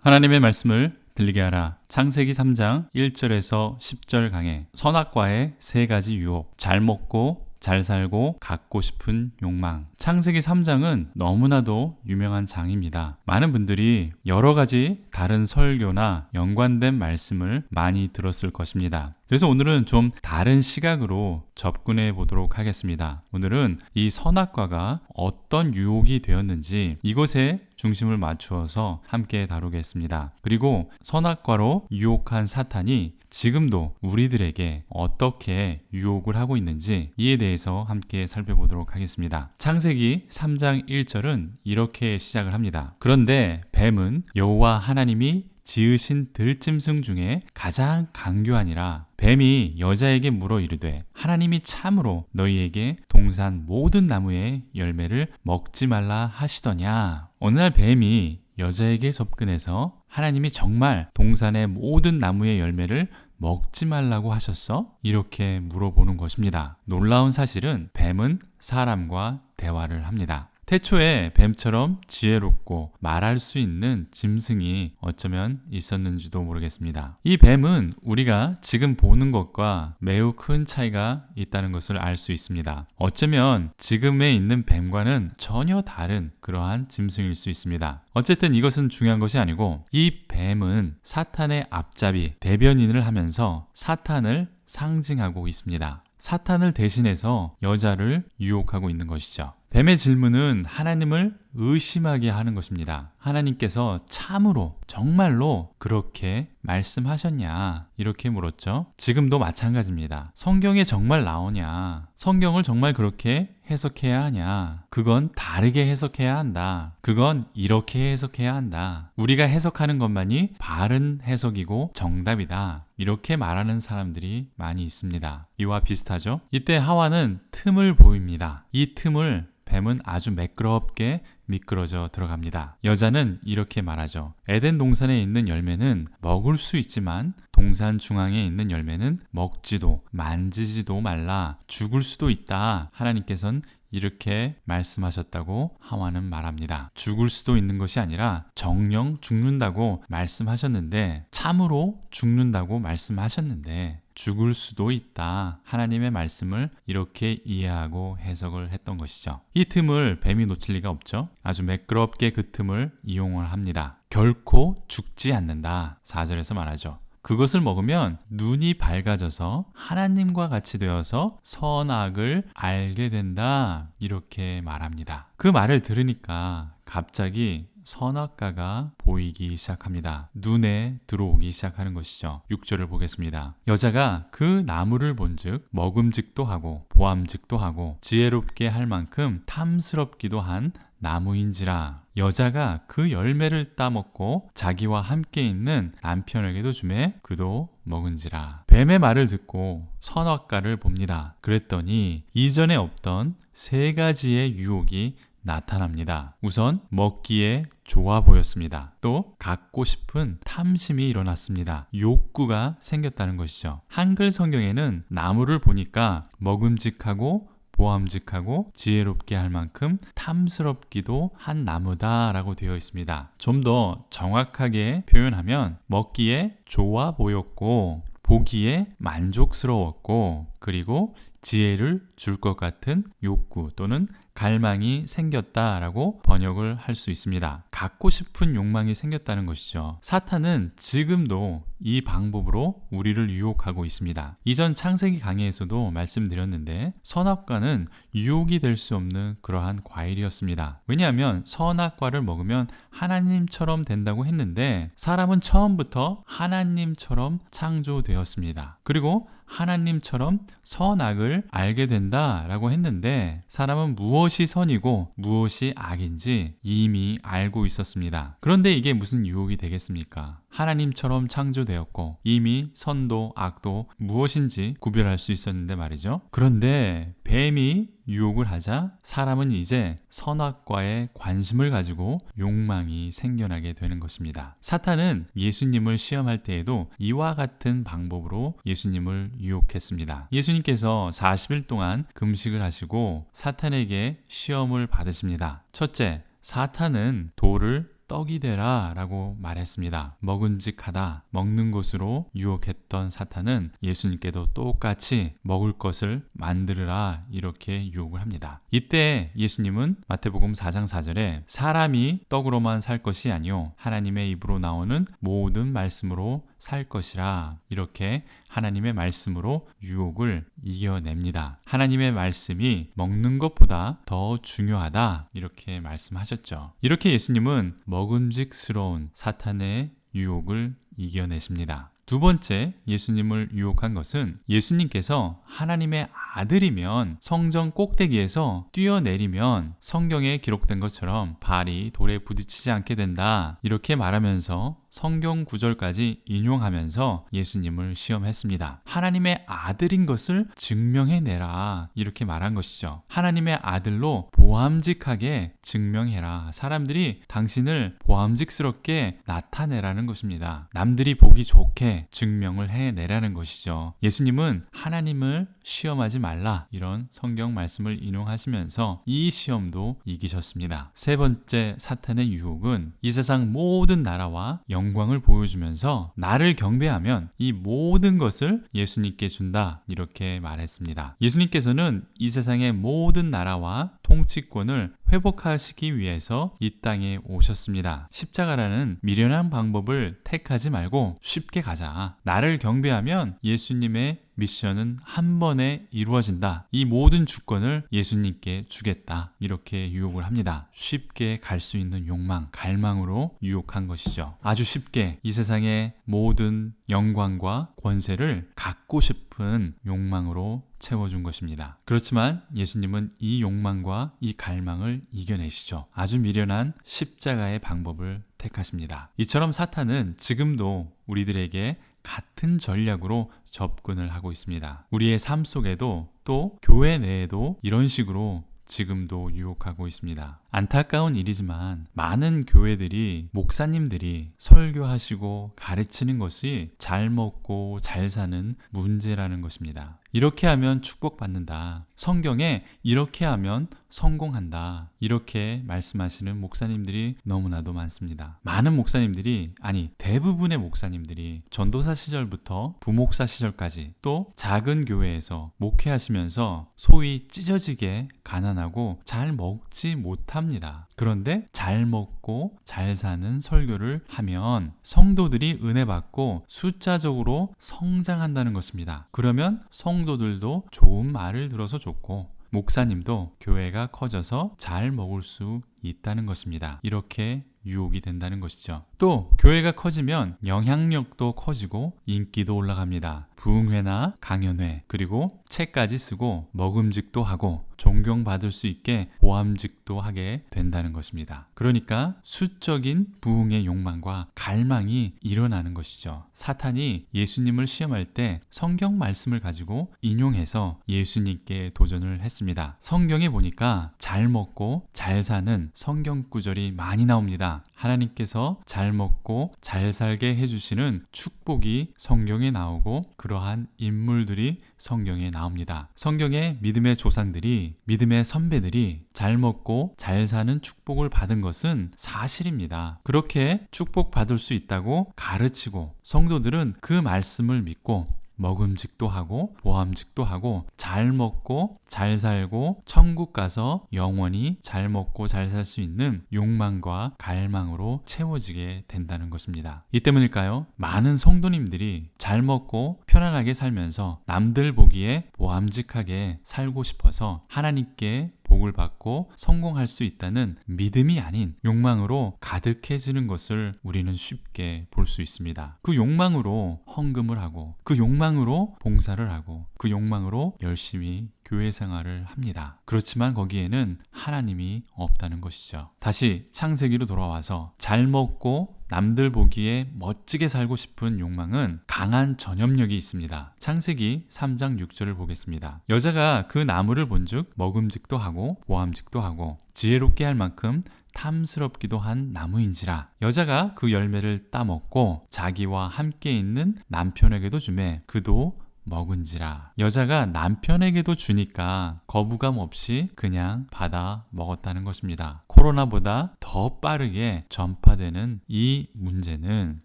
하나님의 말씀을 들리게 하라. 창세기 3장 1절에서 10절 강해. 선악과의 세 가지 유혹. 잘 먹고 잘 살고 갖고 싶은 욕망. 창세기 3장은 너무나도 유명한 장입니다. 많은 분들이 여러 가지 다른 설교나 연관된 말씀을 많이 들었을 것입니다. 그래서 오늘은 좀 다른 시각으로 접근해 보도록 하겠습니다. 오늘은 이 선악과가 어떤 유혹이 되었는지 이것에 중심을 맞추어서 함께 다루겠습니다. 그리고 선악과로 유혹한 사탄이 지금도 우리들에게 어떻게 유혹을 하고 있는지 이에 대해서 함께 살펴보도록 하겠습니다. 창세기 3장 1절은 이렇게 시작을 합니다. 그런데 뱀은 여호와 하나님이 지으신 들짐승 중에 가장 강교하니라. 뱀이 여자에게 물어 이르되 하나님이 참으로 너희에게 동산 모든 나무의 열매를 먹지 말라 하시더냐. 어느 날 뱀이 여자에게 접근해서 하나님이 정말 동산의 모든 나무의 열매를 먹지 말라고 하셨어? 이렇게 물어보는 것입니다. 놀라운 사실은 뱀은 사람과 대화를 합니다. 태초에 뱀처럼 지혜롭고 말할 수 있는 짐승이 어쩌면 있었는지도 모르겠습니다. 이 뱀은 우리가 지금 보는 것과 매우 큰 차이가 있다는 것을 알 수 있습니다. 어쩌면 지금에 있는 뱀과는 전혀 다른 그러한 짐승일 수 있습니다. 어쨌든 이것은 중요한 것이 아니고 이 뱀은 사탄의 앞잡이, 대변인을 하면서 사탄을 상징하고 있습니다. 사탄을 대신해서 여자를 유혹하고 있는 것이죠. 뱀의 질문은 하나님을 의심하게 하는 것입니다. 하나님께서 참으로 정말로 그렇게 말씀하셨냐? 이렇게 물었죠. 지금도 마찬가지입니다. 성경에 정말 나오냐? 성경을 정말 그렇게 해석해야 하냐? 그건 다르게 해석해야 한다. 그건 이렇게 해석해야 한다. 우리가 해석하는 것만이 바른 해석이고 정답이다. 이렇게 말하는 사람들이 많이 있습니다. 이와 비슷하죠? 이때 하와는 틈을 보입니다. 이 틈을 뱀은 아주 매끄럽게 미끄러져 들어갑니다. 여자는 이렇게 말하죠. 에덴 동산에 있는 열매는 먹을 수 있지만 동산 중앙에 있는 열매는 먹지도 만지지도 말라. 죽을 수도 있다. 하나님께서는 이렇게 말씀하셨다고 하와는 말합니다. 죽을 수도 있는 것이 아니라 정령 죽는다고 말씀하셨는데 참으로 죽는다고 말씀하셨는데 죽을 수도 있다. 하나님의 말씀을 이렇게 이해하고 해석을 했던 것이죠. 이 틈을 뱀이 놓칠 리가 없죠. 아주 매끄럽게 그 틈을 이용을 합니다. 결코 죽지 않는다. 4절에서 말하죠. 그것을 먹으면 눈이 밝아져서 하나님과 같이 되어서 선악을 알게 된다. 이렇게 말합니다. 그 말을 들으니까 갑자기 선악과가 보이기 시작합니다. 눈에 들어오기 시작하는 것이죠. 6절을 보겠습니다. 여자가 그 나무를 본즉 먹음직도 하고 보암직도 하고 지혜롭게 할 만큼 탐스럽기도 한 나무인지라. 여자가 그 열매를 따먹고 자기와 함께 있는 남편에게도 주매 그도 먹은지라. 뱀의 말을 듣고 선악과를 봅니다. 그랬더니 이전에 없던 세 가지의 유혹이 나타납니다. 우선 먹기에 좋아 보였습니다. 또 갖고 싶은 탐심이 일어났습니다. 욕구가 생겼다는 것이죠. 한글 성경에는 나무를 보니까 먹음직하고 보암직하고 지혜롭게 할 만큼 탐스럽기도 한 나무다라고 되어 있습니다. 좀 더 정확하게 표현하면 먹기에 좋아 보였고 보기에 만족스러웠고 그리고 지혜를 줄 것 같은 욕구 또는 갈망이 생겼다라고 번역을 할 수 있습니다. 갖고 싶은 욕망이 생겼다는 것이죠. 사탄은 지금도 이 방법으로 우리를 유혹하고 있습니다. 이전 창세기 강의에서도 말씀드렸는데 선악과는 유혹이 될 수 없는 그러한 과일이었습니다. 왜냐하면 선악과를 먹으면 하나님처럼 된다고 했는데 사람은 처음부터 하나님처럼 창조되었습니다. 그리고 하나님처럼 선악을 알게 된다라고 했는데 사람은 무엇이 선이고 무엇이 악인지 이미 알고 있었습니다. 그런데 이게 무슨 유혹이 되겠습니까? 하나님처럼 창조되었고 이미 선도 악도 무엇인지 구별할 수 있었는데 말이죠. 그런데 뱀이 유혹을 하자 사람은 이제 선악과에 관심을 가지고 욕망이 생겨나게 되는 것입니다. 사탄은 예수님을 시험할 때에도 이와 같은 방법으로 예수님을 유혹했습니다. 예수님께서 40일 동안 금식을 하시고 사탄에게 시험을 받으십니다. 첫째, 사탄은 돌을 떡이 되라 라고 말했습니다. 먹음직하다, 먹는 것으로 유혹했던 사탄은 예수님께도 똑같이 먹을 것을 만들으라 이렇게 유혹을 합니다. 이때 예수님은 마태복음 4장 4절에 사람이 떡으로만 살 것이 아니요 하나님의 입으로 나오는 모든 말씀으로 살 것이라 이렇게 하나님의 말씀으로 유혹을 이겨냅니다. 하나님의 말씀이 먹는 것보다 더 중요하다 이렇게 말씀하셨죠. 이렇게 예수님은 먹음직스러운 사탄의 유혹을 이겨내십니다. 두 번째 예수님을 유혹한 것은 예수님께서 하나님의 아들이면 성전 꼭대기에서 뛰어내리면 성경에 기록된 것처럼 발이 돌에 부딪히지 않게 된다 이렇게 말하면서 성경 구절까지 인용하면서 예수님을 시험했습니다. 하나님의 아들인 것을 증명해내라 이렇게 말한 것이죠. 하나님의 아들로 보암직하게 증명해라. 사람들이 당신을 보암직스럽게 나타내라는 것입니다. 남들이 보기 좋게 증명을 해내라는 것이죠. 예수님은 하나님을 시험하지 말라 이런 성경 말씀을 인용하시면서 이 시험도 이기셨습니다. 세 번째 사탄의 유혹은 이 세상 모든 나라와 영광을 보여주면서 나를 경배하면 이 모든 것을 예수님께 준다 이렇게 말했습니다. 예수님께서는 이 세상의 모든 나라와 통치권을 회복하시기 위해서 이 땅에 오셨습니다. 십자가라는 미련한 방법을 택하지 말고 쉽게 가자. 나를 경배하면 예수님의 미션은 한 번에 이루어진다. 이 모든 주권을 예수님께 주겠다. 이렇게 유혹을 합니다. 쉽게 갈 수 있는 욕망, 갈망으로 유혹한 것이죠. 아주 쉽게 이 세상의 모든 영광과 권세를 갖고 싶은 욕망으로 채워준 것입니다. 그렇지만 예수님은 이 욕망과 이 갈망을 이겨내시죠. 아주 미련한 십자가의 방법을 택하십니다. 이처럼 사탄은 지금도 우리들에게 같은 전략으로 접근을 하고 있습니다. 우리의 삶 속에도 또 교회 내에도 이런 식으로 지금도 유혹하고 있습니다. 안타까운 일이지만 많은 교회들이 목사님들이 설교하시고 가르치는 것이 잘 먹고 잘 사는 문제라는 것입니다. 이렇게 하면 축복받는다. 성경에 이렇게 하면 성공한다. 이렇게 말씀하시는 목사님들이 너무나도 많습니다. 많은 목사님들이, 아니 대부분의 목사님들이 전도사 시절부터 부목사 시절까지 또 작은 교회에서 목회하시면서 소위 찢어지게 가난하고 잘 먹지 못합니다. 그런데 잘 먹고 잘 사는 설교를 하면 성도들이 은혜 받고 숫자적으로 성장한다는 것입니다. 그러면 성도들도 좋은 말을 들어서 좋고 목사님도 교회가 커져서 잘 먹을 수 있다는 것입니다. 이렇게 유혹이 된다는 것이죠. 또 교회가 커지면 영향력도 커지고 인기도 올라갑니다. 부흥회나 강연회 그리고 책까지 쓰고 먹음직도 하고 존경받을 수 있게 보암직도 하게 된다는 것입니다. 그러니까 수적인 부흥의 욕망과 갈망이 일어나는 것이죠. 사탄이 예수님을 시험할 때 성경 말씀을 가지고 인용해서 예수님께 도전을 했습니다. 성경에 보니까 잘 먹고 잘 사는 성경 구절이 많이 나옵니다. 하나님께서 잘 먹고 잘 살게 해주시는 축복이 성경에 나오고 그러한 인물들이 성경에 나옵니다. 성경의 믿음의 조상들이, 믿음의 선배들이 잘 먹고 잘 사는 축복을 받은 것은 사실입니다. 그렇게 축복받을 수 있다고 가르치고 성도들은 그 말씀을 믿고 먹음직도 하고 보암직도 하고 잘 먹고 잘 살고 천국 가서 영원히 잘 먹고 잘 살 수 있는 욕망과 갈망으로 채워지게 된다는 것입니다. 이 때문일까요? 많은 성도님들이 잘 먹고 편안하게 살면서 남들 보기에 보암직하게 살고 싶어서 하나님께 복을 받고 성공할 수 있다는 믿음이 아닌 욕망으로 가득해지는 것을 우리는 쉽게 볼 수 있습니다. 그 욕망으로 헌금을 하고 그 욕망으로 봉사를 하고 그 욕망으로 열심히 교회 생활을 합니다. 그렇지만 거기에는 하나님이 없다는 것이죠. 다시 창세기로 돌아와서 잘 먹고 남들 보기에 멋지게 살고 싶은 욕망은 강한 전염력이 있습니다. 창세기 3장 6절을 보겠습니다. 여자가 그 나무를 본즉 먹음직도 하고 보암직도 하고 지혜롭게 할 만큼 탐스럽기도 한 나무인지라. 여자가 그 열매를 따먹고 자기와 함께 있는 남편에게도 주매 그도 먹은지라. 여자가 남편에게도 주니까 거부감 없이 그냥 받아 먹었다는 것입니다. 코로나보다 더 빠르게 전파되는 이 문제는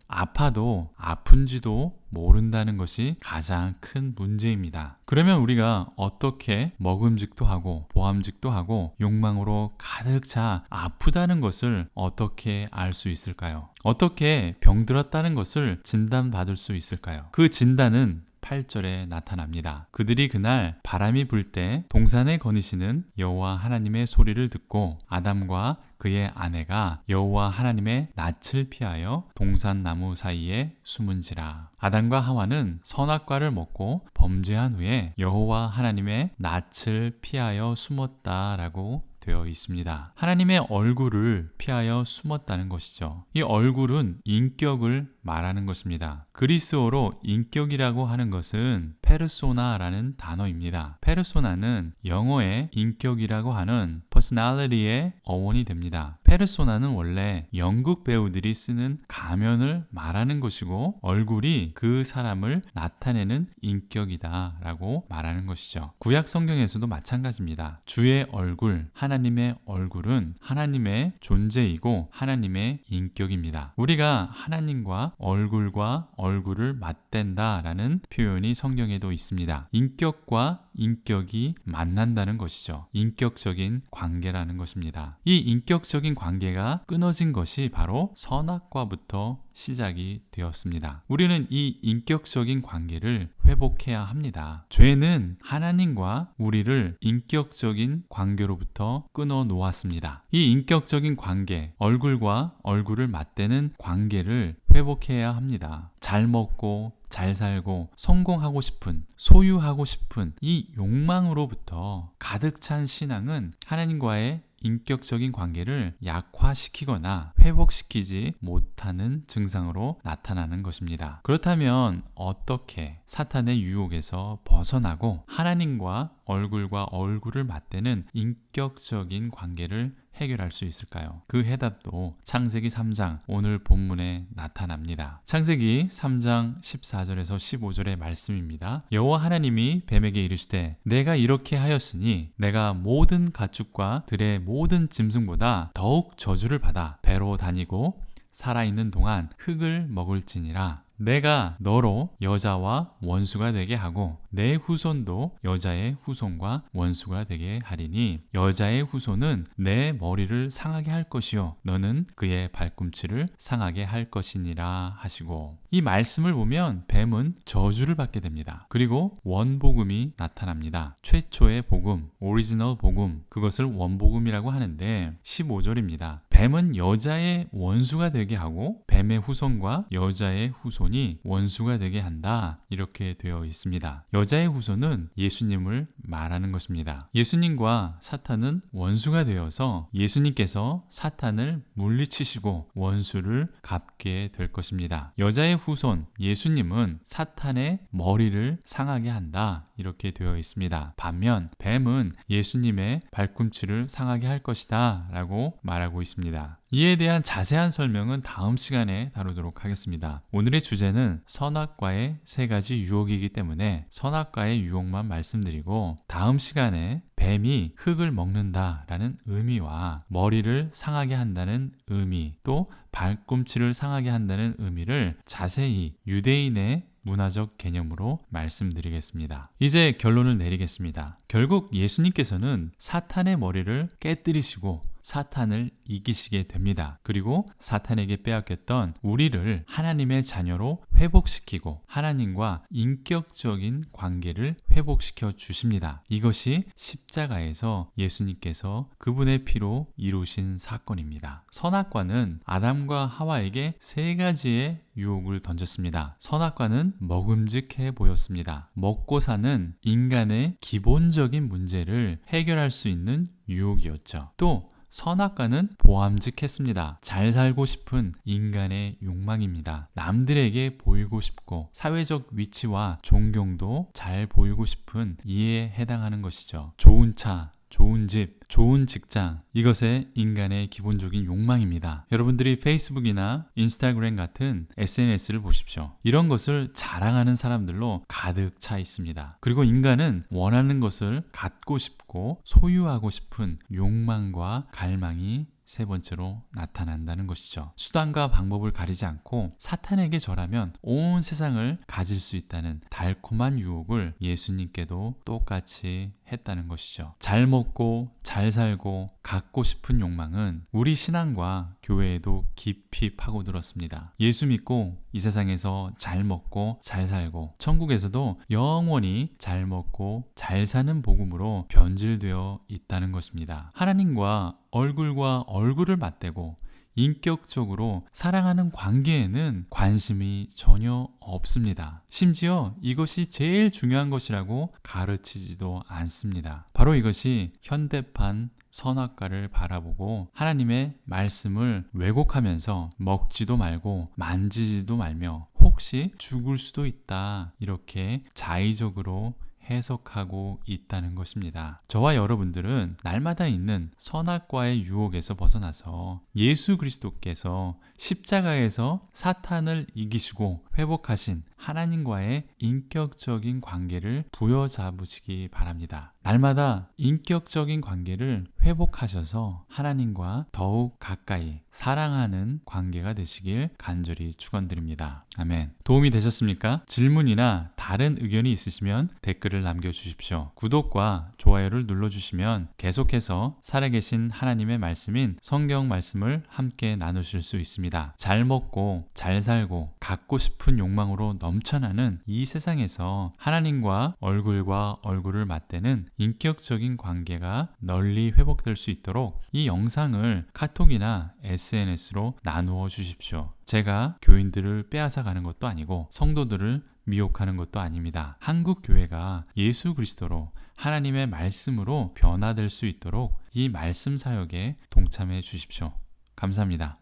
아파도 아픈지도 모른다는 것이 가장 큰 문제입니다. 그러면 우리가 어떻게 먹음직도 하고 보암직도 하고 욕망으로 가득 차 아프다는 것을 어떻게 알 수 있을까요? 어떻게 병들었다는 것을 진단받을 수 있을까요? 그 진단은 8절에 나타납니다. 그들이 그날 바람이 불 때 동산에 거니시는 여호와 하나님의 소리를 듣고 아담과 그의 아내가 여호와 하나님의 낯을 피하여 동산나무 사이에 숨은지라. 아담과 하와는 선악과를 먹고 범죄한 후에 여호와 하나님의 낯을 피하여 숨었다라고 되어 있습니다. 하나님의 얼굴을 피하여 숨었다는 것이죠. 이 얼굴은 인격을 말하는 것입니다. 그리스어로 인격이라고 하는 것은 페르소나라는 단어입니다. 페르소나는 영어의 인격이라고 하는 personality의 어원이 됩니다. 페르소나는 원래 연극 배우들이 쓰는 가면을 말하는 것이고 얼굴이 그 사람을 나타내는 인격이다라고 말하는 것이죠. 구약 성경에서도 마찬가지입니다. 주의 얼굴, 하나님의 얼굴은 하나님의 존재이고 하나님의 인격입니다. 우리가 하나님과 얼굴과 얼굴을 맞댄다라는 표현이 성경에도 있습니다. 인격과 인격이 만난다는 것이죠. 인격적인 관계라는 것입니다. 이 인격적인 관계가 끊어진 것이 바로 선악과부터 시작이 되었습니다. 우리는 이 인격적인 관계를 회복해야 합니다. 죄는 하나님과 우리를 인격적인 관계로부터 끊어 놓았습니다. 이 인격적인 관계, 얼굴과 얼굴을 맞대는 관계를 회복해야 합니다. 잘 먹고 잘 살고 성공하고 싶은, 소유하고 싶은 이 욕망으로부터 가득 찬 신앙은 하나님과의 인격적인 관계를 약화시키거나 회복시키지 못하는 증상으로 나타나는 것입니다. 그렇다면 어떻게 사탄의 유혹에서 벗어나고 하나님과 얼굴과 얼굴을 맞대는 인격적인 관계를 해결할 수 있을까요? 그 해답도 창세기 3장 오늘 본문에 나타납니다. 창세기 3장 14절에서 15절의 말씀입니다. 여호와 하나님이 뱀에게 이르시되 내가 이렇게 하였으니 내가 모든 가축과 들의 모든 짐승보다 더욱 저주를 받아 배로 다니고 살아있는 동안 흙을 먹을지니라. 내가 너로 여자와 원수가 되게 하고 내 후손도 여자의 후손과 원수가 되게 하리니 여자의 후손은 내 머리를 상하게 할 것이요 너는 그의 발꿈치를 상하게 할 것이니라 하시고, 이 말씀을 보면 뱀은 저주를 받게 됩니다. 그리고 원복음이 나타납니다. 최초의 복음, 오리지널 복음, 그것을 원복음이라고 하는데 15절입니다. 뱀은 여자의 원수가 되게 하고 뱀의 후손과 여자의 후손이 원수가 되게 한다, 이렇게 되어 있습니다. 여자의 후손은 예수님을 말하는 것입니다. 예수님과 사탄은 원수가 되어서 예수님께서 사탄을 물리치시고 원수를 갚게 될 것입니다. 여자의 후손 예수님은 사탄의 머리를 상하게 한다, 이렇게 되어 있습니다. 반면 뱀은 예수님의 발꿈치를 상하게 할 것이다 라고 말하고 있습니다. 이에 대한 자세한 설명은 다음 시간에 다루도록 하겠습니다. 오늘의 주제는 선악과의 3가지 유혹이기 때문에 선악과의 유혹만 말씀드리고, 다음 시간에 뱀이 흙을 먹는다라는 의미와 머리를 상하게 한다는 의미, 또 발꿈치를 상하게 한다는 의미를 자세히 유대인의 문화적 개념으로 말씀드리겠습니다. 이제 결론을 내리겠습니다. 결국 예수님께서는 사탄의 머리를 깨뜨리시고 사탄을 이기시게 됩니다. 그리고 사탄에게 빼앗겼던 우리를 하나님의 자녀로 회복시키고 하나님과 인격적인 관계를 회복시켜 주십니다. 이것이 십자가에서 예수님께서 그분의 피로 이루신 사건입니다. 선악과는 아담과 하와에게 3가지의 유혹을 던졌습니다. 선악과는 먹음직해 보였습니다. 먹고 사는 인간의 기본적인 문제를 해결할 수 있는 유혹이었죠. 또 선악과는 보암직했습니다. 잘 살고 싶은 인간의 욕망입니다. 남들에게 보이고 싶고 사회적 위치와 존경도 잘 보이고 싶은 이에 해당하는 것이죠. 좋은 차, 좋은 집, 좋은 직장, 이것의 인간의 기본적인 욕망입니다. 여러분들이 페이스북이나 인스타그램 같은 SNS를 보십시오. 이런 것을 자랑하는 사람들로 가득 차 있습니다. 그리고 인간은 원하는 것을 갖고 싶고 소유하고 싶은 욕망과 갈망이 세 번째로 나타난다는 것이죠. 수단과 방법을 가리지 않고 사탄에게 절하면 온 세상을 가질 수 있다는 달콤한 유혹을 예수님께도 똑같이 했다는 것이죠. 잘 먹고 잘 살고 갖고 싶은 욕망은 우리 신앙과 교회에도 깊이 파고들었습니다. 예수 믿고 이 세상에서 잘 먹고 잘 살고 천국에서도 영원히 잘 먹고 잘 사는 복음으로 변질되어 있다는 것입니다. 하나님과 얼굴과 얼굴을 맞대고 인격적으로 사랑하는 관계에는 관심이 전혀 없습니다. 심지어 이것이 제일 중요한 것이라고 가르치지도 않습니다. 바로 이것이 현대판 선악과를 바라보고 하나님의 말씀을 왜곡하면서 먹지도 말고 만지지도 말며 혹시 죽을 수도 있다, 이렇게 자의적으로 해석하고 있다는 것입니다. 저와 여러분들은 날마다 있는 선악과의 유혹에서 벗어나서 예수 그리스도께서 십자가에서 사탄을 이기시고 회복하신 하나님과의 인격적인 관계를 부여잡으시기 바랍니다. 날마다 인격적인 관계를 회복하셔서 하나님과 더욱 가까이 사랑하는 관계가 되시길 간절히 축원드립니다. 아멘. 도움이 되셨습니까? 질문이나 다른 의견이 있으시면 댓글을 남겨주십시오. 구독과 좋아요를 눌러주시면 계속해서 살아계신 하나님의 말씀인 성경 말씀을 함께 나누실 수 있습니다. 잘 먹고 잘 살고 갖고 싶은 욕망으로 넘쳐나는 이 세상에서 하나님과 얼굴과 얼굴을 맞대는 인격적인 관계가 널리 회복될 수 있도록 이 영상을 카톡이나 SNS로 나누어 주십시오. 제가 교인들을 빼앗아 가는 것도 아니고 성도들을 미혹하는 것도 아닙니다. 한국 교회가 예수 그리스도로 하나님의 말씀으로 변화될 수 있도록 이 말씀 사역에 동참해 주십시오. 감사합니다.